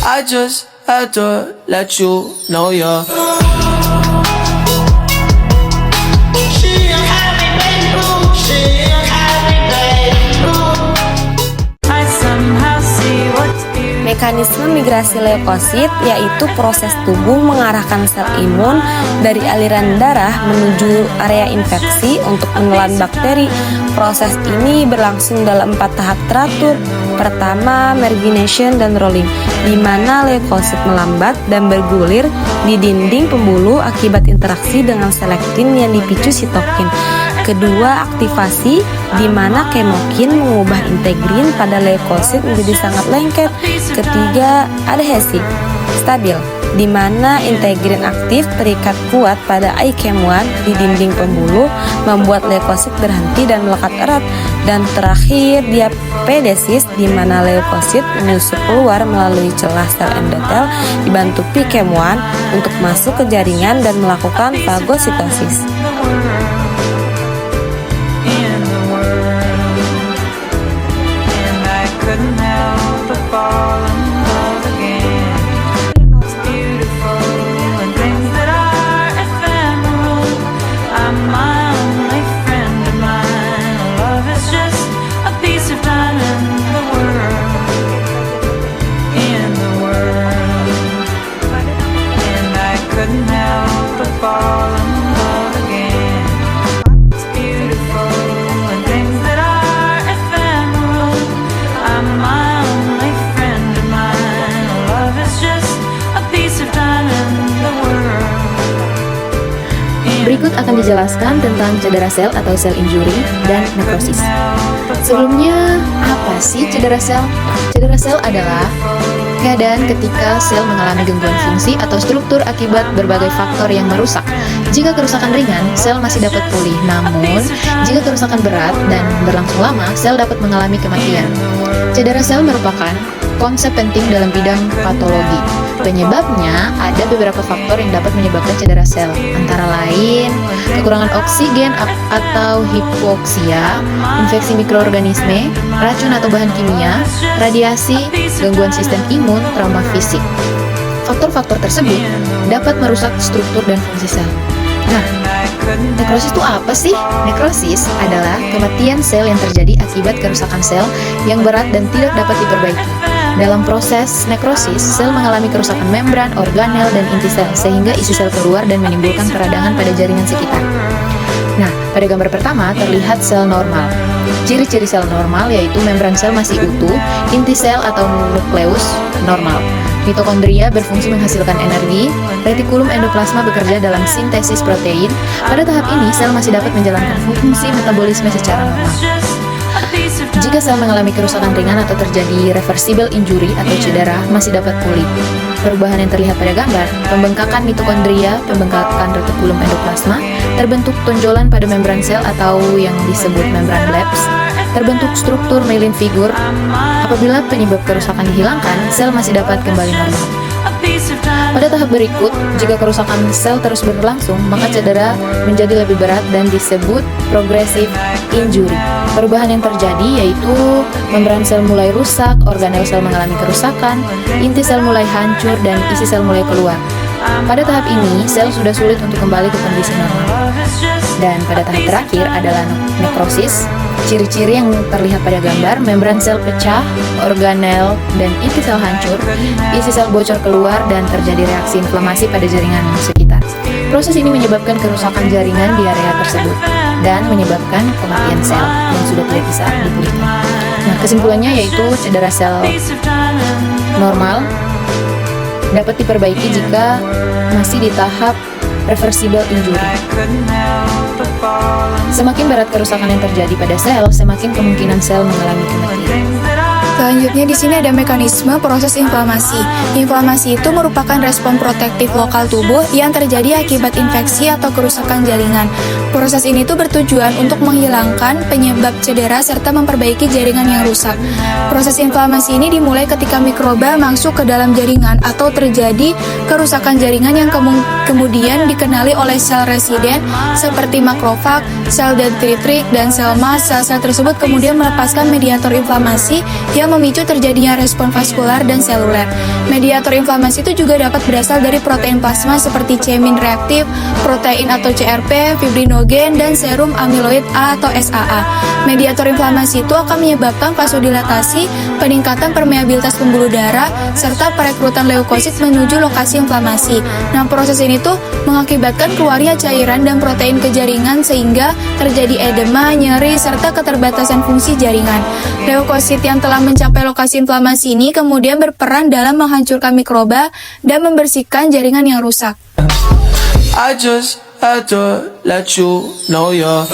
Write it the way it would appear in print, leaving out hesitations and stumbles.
I just had to let you know you're Mekanisme migrasi leukosit yaitu proses tubuh mengarahkan sel imun dari aliran darah menuju area infeksi untuk menelan bakteri. Proses ini berlangsung dalam 4 tahap teratur. Pertama, margination dan rolling, di mana leukosit melambat dan bergulir di dinding pembuluh akibat interaksi dengan sel lektin yang dipicu sitokin. Kedua, aktivasi, di mana kemokin mengubah integrin pada leukosit menjadi sangat lengket. Ketiga, adhesi, stabil, di mana integrin aktif terikat kuat pada ICAM1 di dinding pembuluh, membuat leukosit berhenti dan melekat erat. Dan terakhir, diapedesis, di mana leukosit menyusup keluar melalui celah sel endotel dibantu PKM1 untuk masuk ke jaringan dan melakukan fagositosis. Berikut akan dijelaskan tentang cedera sel atau sel injury dan nekrosis. Sebelumnya, apa sih cedera sel? Cedera sel adalah keadaan ketika sel mengalami gangguan fungsi atau struktur akibat berbagai faktor yang merusak. Jika kerusakan ringan, sel masih dapat pulih. Namun, jika kerusakan berat dan berlangsung lama, sel dapat mengalami kematian. Cedera sel merupakan konsep penting dalam bidang patologi. Penyebabnya ada beberapa faktor yang dapat menyebabkan cedera sel, antara lain kekurangan oksigen atau hipoksia, infeksi mikroorganisme, racun atau bahan kimia, radiasi, gangguan sistem imun, trauma fisik. Faktor-faktor tersebut dapat merusak struktur dan fungsi sel. Nah, nekrosis itu apa sih? Nekrosis adalah kematian sel yang terjadi akibat kerusakan sel yang berat dan tidak dapat diperbaiki. Dalam proses nekrosis, sel mengalami kerusakan membran, organel, dan inti sel, sehingga isi sel keluar dan menimbulkan peradangan pada jaringan sekitar. Nah, pada gambar pertama terlihat sel normal. Ciri-ciri sel normal yaitu membran sel masih utuh, inti sel atau nukleus normal. Mitokondria berfungsi menghasilkan energi, retikulum endoplasma bekerja dalam sintesis protein. Pada tahap ini, sel masih dapat menjalankan fungsi metabolisme secara normal. Jika sel mengalami kerusakan ringan atau terjadi reversible injury atau cedera, masih dapat pulih. Perubahan yang terlihat pada gambar, pembengkakan mitokondria, pembengkakan retikulum endoplasma, terbentuk tonjolan pada membran sel atau yang disebut membran blaps, terbentuk struktur myelin figur. Apabila penyebab kerusakan dihilangkan, sel masih dapat kembali normal. Pada tahap berikut, jika kerusakan sel terus berlangsung, maka cedera menjadi lebih berat dan disebut progressive injury. Perubahan yang terjadi yaitu membran sel mulai rusak, organel sel mengalami kerusakan, inti sel mulai hancur, dan isi sel mulai keluar. Pada tahap ini, sel sudah sulit untuk kembali ke kondisi normal. Dan pada tahap terakhir adalah nekrosis. Ciri-ciri yang terlihat pada gambar, membran sel pecah, organel dan inti sel hancur, isi sel bocor keluar, dan terjadi reaksi inflamasi pada jaringan sekitar. Proses ini menyebabkan kerusakan jaringan di area tersebut dan menyebabkan kematian sel yang sudah tidak bisa dipulihkan. Nah, kesimpulannya yaitu cedera sel normal dapat diperbaiki jika masih di tahap reversible injury. Semakin berat kerusakan yang terjadi pada sel, semakin kemungkinan sel mengalami kematian. Selanjutnya di sini ada mekanisme proses inflamasi. Inflamasi itu merupakan respon protektif lokal tubuh yang terjadi akibat infeksi atau kerusakan jaringan. Proses ini tuh bertujuan untuk menghilangkan penyebab cedera serta memperbaiki jaringan yang rusak. Proses inflamasi ini dimulai ketika mikroba masuk ke dalam jaringan atau terjadi kerusakan jaringan yang kemudian dikenali oleh sel residen seperti makrofag, sel dendritik, dan sel massa. Sel tersebut kemudian melepaskan mediator inflamasi yang memicu terjadinya respon vaskular dan seluler. Mediator inflamasi itu juga dapat berasal dari protein plasma seperti C-min reaktif, protein atau CRP, fibrinogen, dan serum amiloid A atau SAA. Mediator inflamasi itu akan menyebabkan vasodilatasi, peningkatan permeabilitas pembuluh darah, serta perekrutan leukosit menuju lokasi inflamasi. Nah, proses ini tuh mengakibatkan keluarnya cairan dan protein ke jaringan sehingga terjadi edema, nyeri, serta keterbatasan fungsi jaringan. Leukosit yang telah mencapai lokasi inflamasi ini kemudian berperan dalam menghancurkan mikroba dan membersihkan jaringan yang rusak. I just had to let you know you're